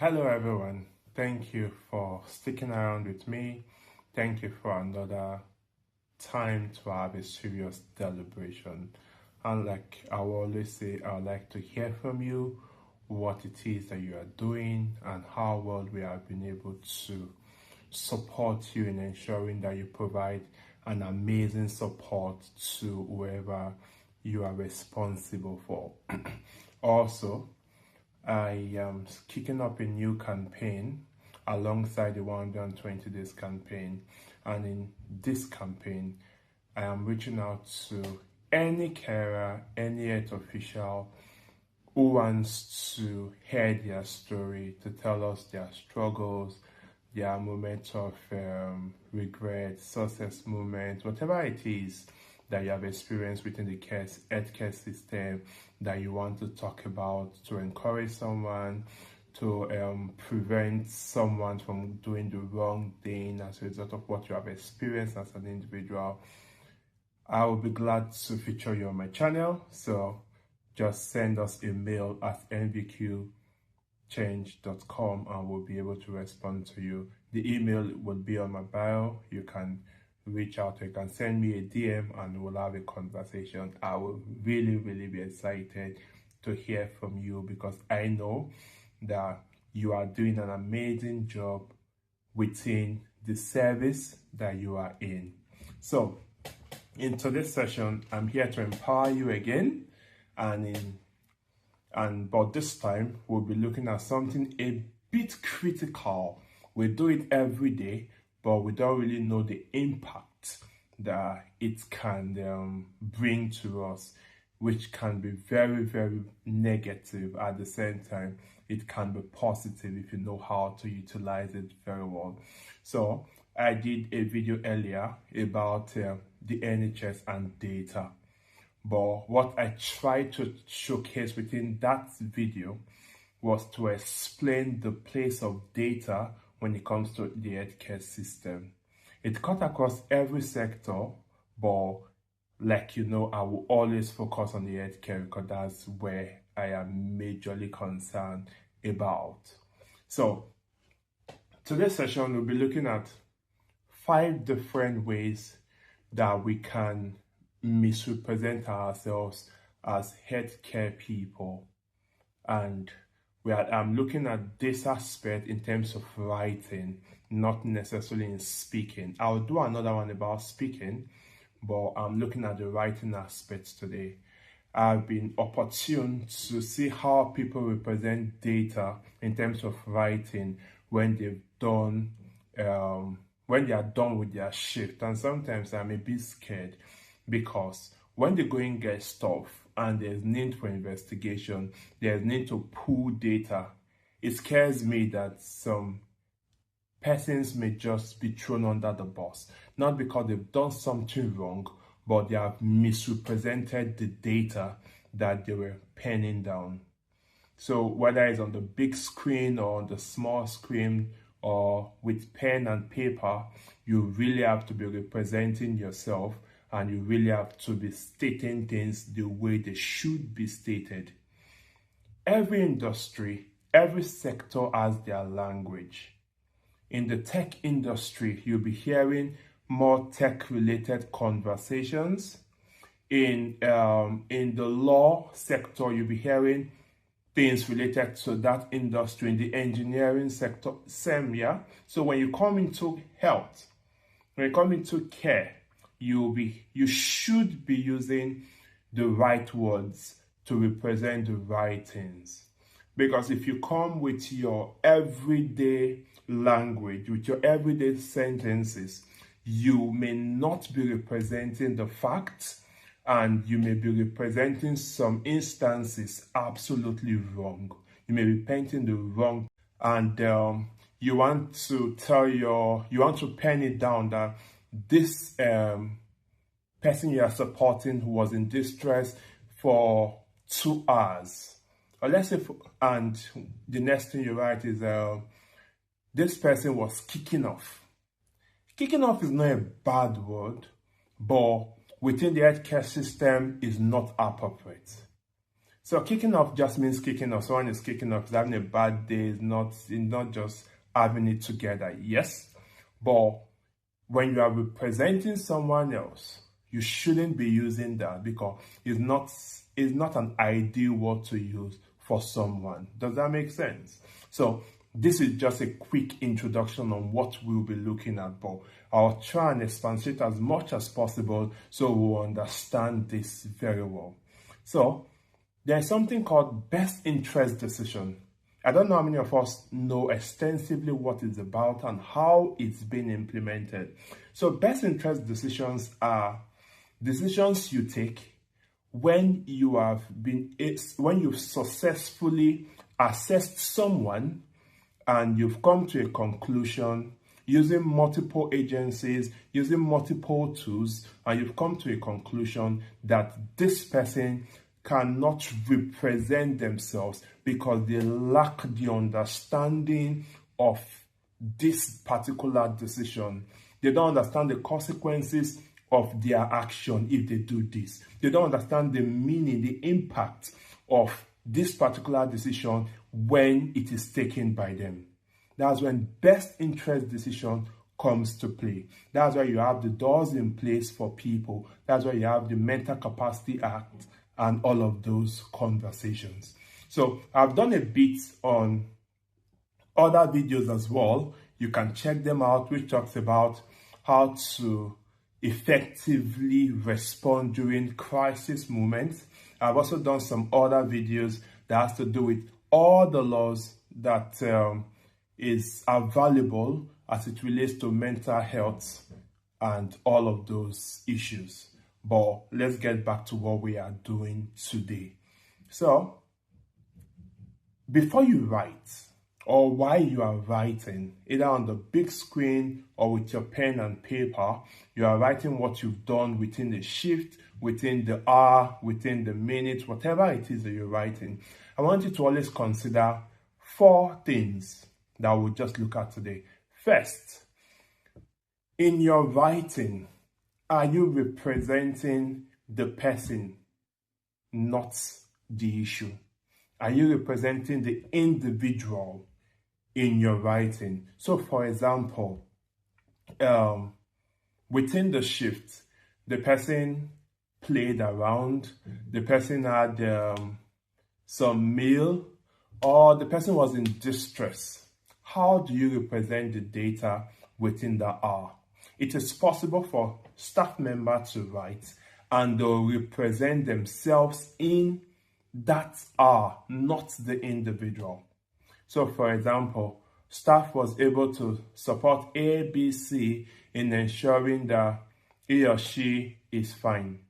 Hello everyone, thank you for sticking around with me. Thank you for another time to have a serious deliberation. And like I will always say, I would like to hear from you what it is that you are doing and how well we have been able to support you in ensuring that you provide an amazing support to whoever you are responsible for. Also, I am kicking up a new campaign alongside the 120 days campaign, and in this campaign I am reaching out to any carer, any health official who wants to hear their story, to tell us their struggles, their moments of regret, success moments, whatever it is that you have experienced within the healthcare system that you want to talk about, to encourage someone, to prevent someone from doing the wrong thing as a result of what you have experienced as an individual. I will be glad to feature you on my channel, so just send us a mail at nvqchange.com and we'll be able to respond to you. The email will be on my bio. You can reach out, you can send me a DM and we'll have a conversation. I will really be excited to hear from you because I know that you are doing an amazing job within the service that you are in. So in today's session, I'm here to empower you again, but this time we'll be looking at something a bit critical. We do it every day, but we don't really know the impact that it can bring to us, which can be very negative. At the same time, it can be positive if you know how to utilize it very well. So I did a video earlier about the NHS and data, but what I tried to showcase within that video was to explain the place of data when it comes to the healthcare system. It cut across every sector, but like you know, I will always focus on the healthcare because that's where I am majorly concerned about. So today's session we'll be looking at 5 different ways that we can misrepresent ourselves as healthcare people, and I'm looking at this aspect in terms of writing, not necessarily in speaking. I'll do another one about speaking, but I'm looking at the writing aspects today. I've been opportune to see how people represent data in terms of writing when they've done when they are done with their shift, and sometimes I'm a bit scared because when they go and get stuff and there's need for investigation, there's need to pull data, it scares me that some persons may just be thrown under the bus, not because they've done something wrong, but they have misrepresented the data that they were penning down. So whether it's on the big screen or on the small screen or with pen and paper, you really have to be representing yourself and you really have to be stating things the way they should be stated. Every industry, every sector has their language. In the tech industry, you'll be hearing more tech-related conversations. In the law sector, you'll be hearing things related to that industry. In the engineering sector, same, yeah? So when you come into health, when you come into care, you should be using the right words to represent the right things. Because if you come with your everyday language, with your everyday sentences, you may not be representing the facts, and you may be representing some instances absolutely wrong. You may be painting the wrong, and you want to pen it down that this person you are supporting who was in distress for 2 hours, or let's say, and the next thing you write is this person was kicking off. Kicking off is not a bad word, but within the healthcare system is not appropriate. So kicking off just means kicking off. Someone is kicking off, having a bad day, it's not just having it together. Yes, but when you are representing someone else, you shouldn't be using that because it's not an ideal word to use for someone. Does that make sense? So this is just a quick introduction on what we'll be looking at, but I'll try and expatiate as much as possible so we'll understand this very well. So there's something called best interest decision. I don't know how many of us know extensively what it's about and how it's been implemented. So best interest decisions are decisions you take when you've successfully assessed someone and you've come to a conclusion using multiple agencies, using multiple tools, and you've come to a conclusion that this person cannot represent themselves because they lack the understanding of this particular decision. They don't understand the consequences of their action if they do this. They don't understand the meaning, the impact of this particular decision when it is taken by them. That's when best interest decision comes to play. That's why you have the doors in place for people. That's why you have the Mental Capacity Act and all of those conversations. So I've done a bit on other videos as well. You can check them out, which talks about how to effectively respond during crisis moments. I've also done some other videos that has to do with all the laws that are valuable as it relates to mental health and all of those issues. But let's get back to what we are doing today. So before you write, or while you are writing, either on the big screen or with your pen and paper, you are writing what you've done within the shift, within the hour, within the minute, whatever it is that you're writing. I want you to always consider 4 things that we'll just look at today. First, in your writing, are you representing the person, not the issue? Are you representing the individual in your writing? So for example, within the shift, the person played around, the person had some meal, or the person was in distress. How do you represent the data within the hour? It is possible for staff member to write and they'll represent themselves in that hour, not the individual. So for example, staff was able to support A, B, C in ensuring that he or she is fine.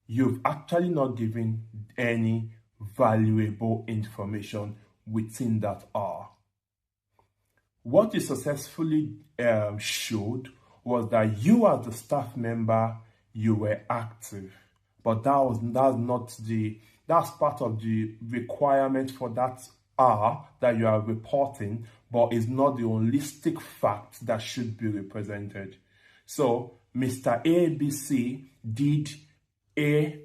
You've actually not given any valuable information within that hour. What you successfully showed was that you as the staff member, you were active. But that's part of the requirement for that hour that you are reporting, but it's not the holistic fact that should be represented. So Mr. ABC did A,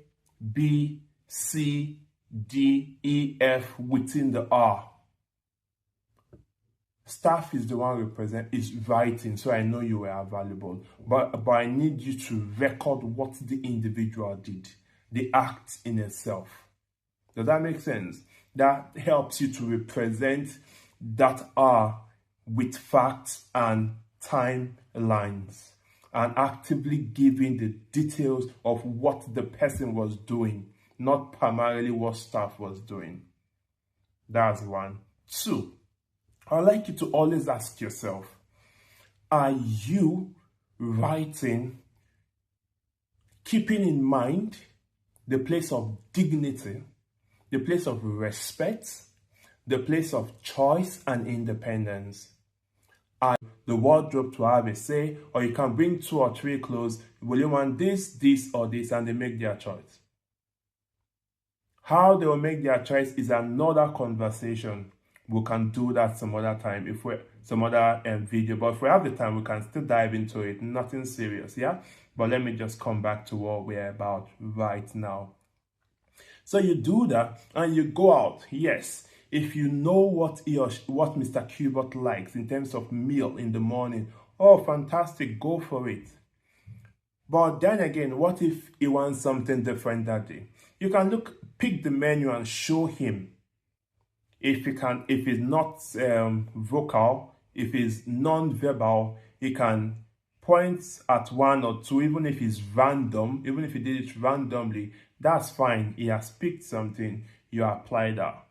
B, C, D, E, F within the hour. Staff is the one is writing, so I know you were available. But I need you to record what the individual did, the act in itself. Does that make sense? That helps you to represent that hour with facts and timelines and actively giving the details of what the person was doing, not primarily what staff was doing. That's 1. 2. I'd like you to always ask yourself, are you writing keeping in mind the place of dignity, the place of respect, the place of choice and independence? Are the wardrobe to have a say, or you can bring 2 or 3 clothes, will you want this, this, or this, and they make their choice? How they will make their choice is another conversation. We can do that some other time, some other video. But if we have the time, we can still dive into it. Nothing serious, yeah? But let me just come back to what we're about right now. So you do that and you go out. Yes, if you know what what Mr. Cubot likes in terms of meal in the morning, oh, fantastic, go for it. But then again, what if he wants something different that day? You can pick the menu and show him. If he's not vocal, if he's non-verbal, he can point at one or two, even if it's random, even if he did it randomly, that's fine. He has picked something, you apply that.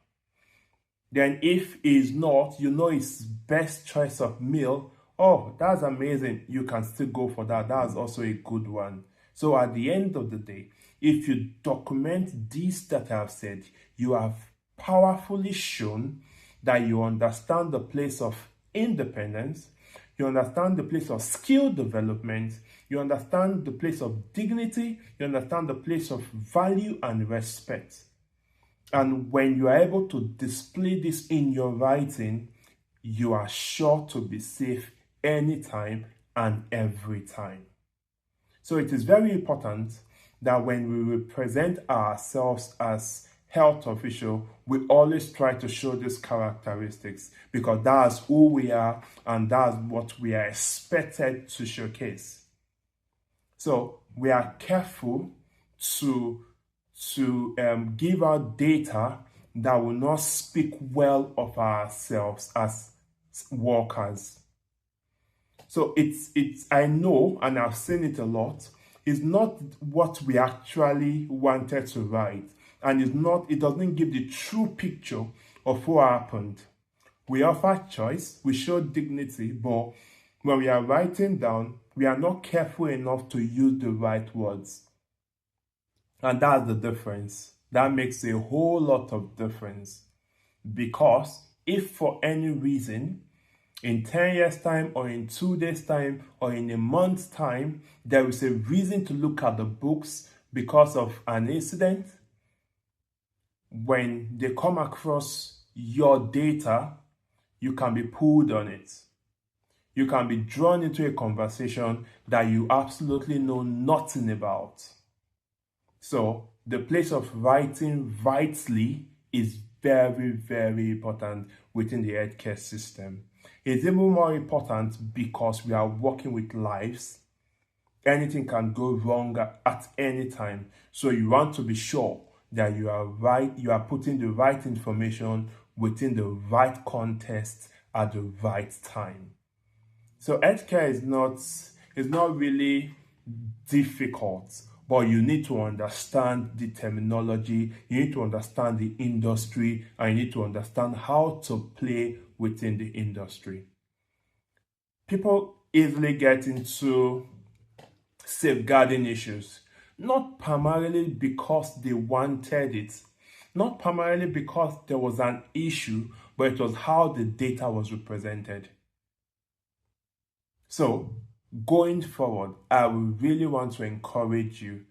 Then if he's not, you know his best choice of meal, oh, that's amazing. You can still go for that. That's also a good one. So at the end of the day, if you document this that I've said, you have powerfully shown that you understand the place of independence, you understand the place of skill development, you understand the place of dignity, you understand the place of value and respect. And when you are able to display this in your writing, you are sure to be safe anytime and every time. So it is very important that when we represent ourselves as health official, we always try to show these characteristics, because that's who we are and that's what we are expected to showcase. So we are careful to give out data that will not speak well of ourselves as workers. So I know, and I've seen it a lot, it's not what we actually wanted to write, and it doesn't give the true picture of what happened. We offer choice, we show dignity, but when we are writing down, we are not careful enough to use the right words. And that's the difference. That makes a whole lot of difference. Because if for any reason, in 10 years' time, or in 2 days' time, or in a month's time, there is a reason to look at the books because of an incident, when they come across your data, you can be pulled on it. You can be drawn into a conversation that you absolutely know nothing about. So the place of writing rightly is very, very important within the healthcare system. It's even more important because we are working with lives. Anything can go wrong at any time. So you want to be sure that you are putting the right information within the right context at the right time. So healthcare is not really difficult, but you need to understand the terminology, you need to understand the industry, and you need to understand how to play within the industry. People easily get into safeguarding issues, not primarily because they wanted it, not primarily because there was an issue, but it was how the data was represented. So, going forward, I would really want to encourage you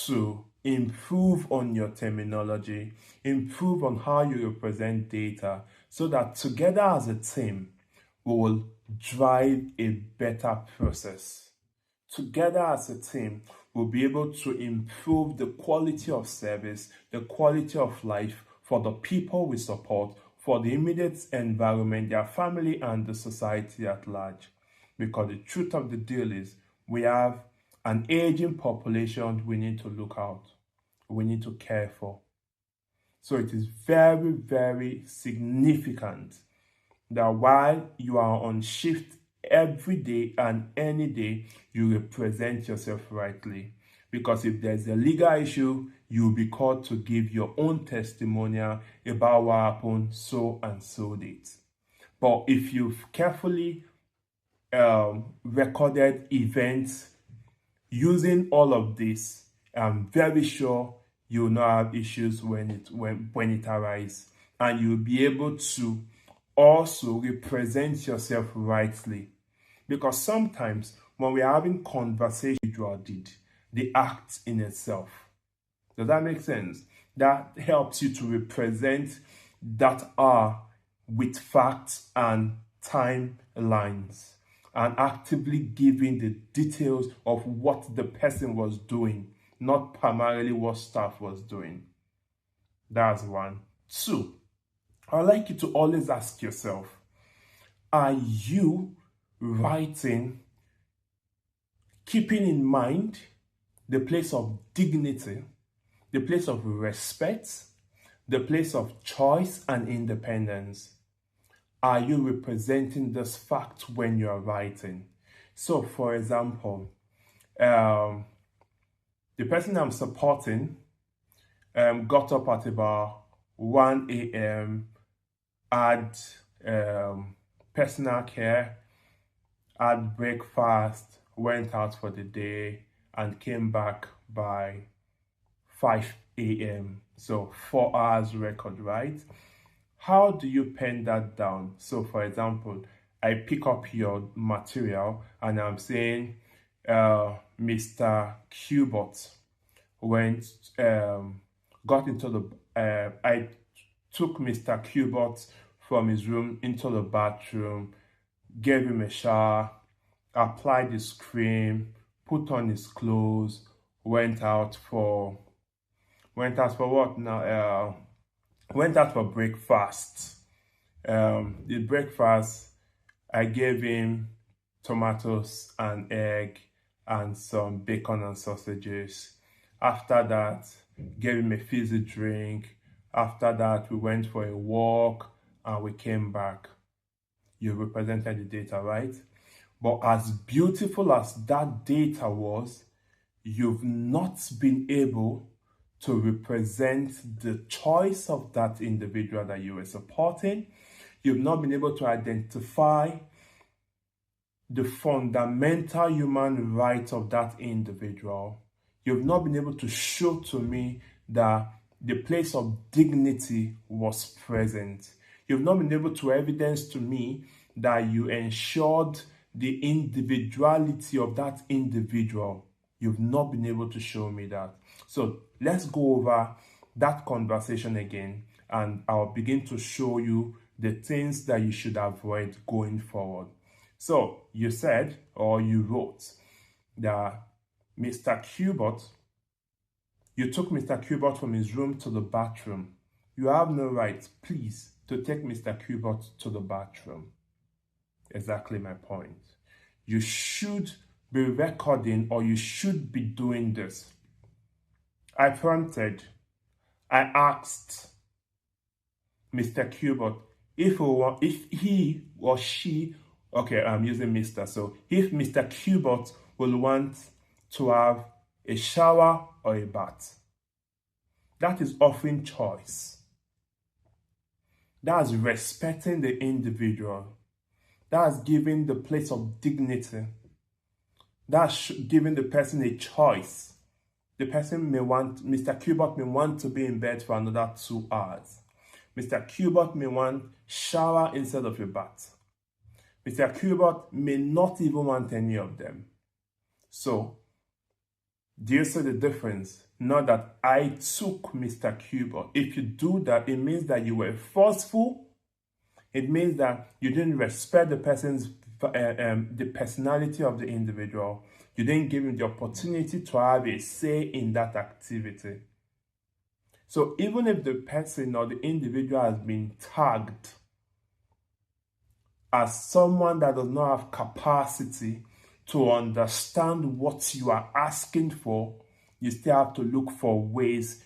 to improve on your terminology, improve on how you represent data, so that together as a team, we will drive a better process. Together as a team, we'll be able to improve the quality of service, the quality of life for the people we support, for the immediate environment, their family, and the society at large. Because the truth of the deal is, we have an aging population we need to look out, we need to care for. So it is very, very significant that while you are on shift every day and any day, you represent yourself rightly. Because if there's a legal issue, you'll be called to give your own testimonial about what happened so and so date. But if you've carefully recorded events using all of this, I'm very sure you'll not have issues when it arises, and you'll be able to also represent yourself rightly. Because sometimes when we are having conversations, the act in itself. Does that make sense? That helps you to represent that are with facts and timelines, and actively giving the details of what the person was doing, not primarily what staff was doing. That's one. Two, I'd like you to always ask yourself, are you writing keeping in mind the place of dignity, the place of respect, the place of choice and independence? Are you representing this fact when you are writing? So, for example, the person I'm supporting got up at about 1 a.m., had personal care, had breakfast, went out for the day, and came back by 5 a.m. So 4 hours record, right? How do you pen that down? So, for example, I pick up your material and I'm saying, Mr. Qbot went, got into I took Mr. Qbot from his room into the bathroom, gave him a shower, applied his cream, put on his clothes, went out for what now? Went out for breakfast. The breakfast, I gave him tomatoes and egg and some bacon and sausages. After that, gave him a fizzy drink. After that, we went for a walk and we came back. You represented the data, right? But as beautiful as that data was, you've not been able to represent the choice of that individual that you were supporting. You've not been able to identify the fundamental human rights of that individual. You've not been able to show to me that the place of dignity was present. You've not been able to evidence to me that you ensured the individuality of that individual. You've not been able to show me that. So let's go over that conversation again, and I'll begin to show you the things that you should avoid going forward. So you said, or you wrote, that Mr. Qbot, you took Mr. Qbot from his room to the bathroom. You have no right, please, to take Mr. Qbot to the bathroom. Exactly my point. You should be recording, or you should be doing this. I prompted, I asked Mr. Qbot if he or she, okay, I'm using Mr. So if Mr. Qbot will want to have a shower or a bath. That is offering choice. That's respecting the individual. That's giving the place of dignity. That's giving the person a choice. The person may want, Mr. Qbot may want to be in bed for another 2 hours. Mr. Qbot may want shower instead of a bath. Mr. Qbot may not even want any of them. So, do you see the difference? Not that I took Mr. Qbot. If you do that, it means that you were forceful. It means that you didn't respect the person's the personality of the individual. You didn't give him the opportunity to have a say in that activity. So even if the person or the individual has been tagged as someone that does not have capacity to understand what you are asking for, you still have to look for ways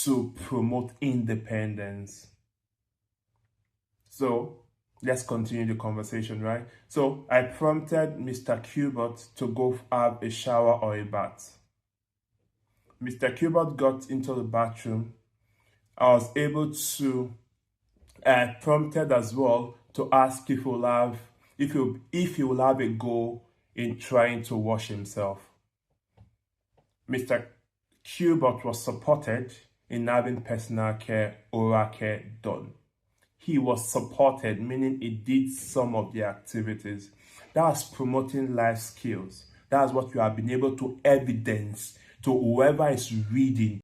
to promote independence. So let's continue the conversation, right? So I prompted Mr. Qbot to go have a shower or a bath. Mr. Qbot got into the bathroom. I was able to prompted as well to ask if he will have a go in trying to wash himself. Mr. Qbot was supported in having personal care, oral care done. He was supported, meaning he did some of the activities. That's promoting life skills. That's what you have been able to evidence to whoever is reading.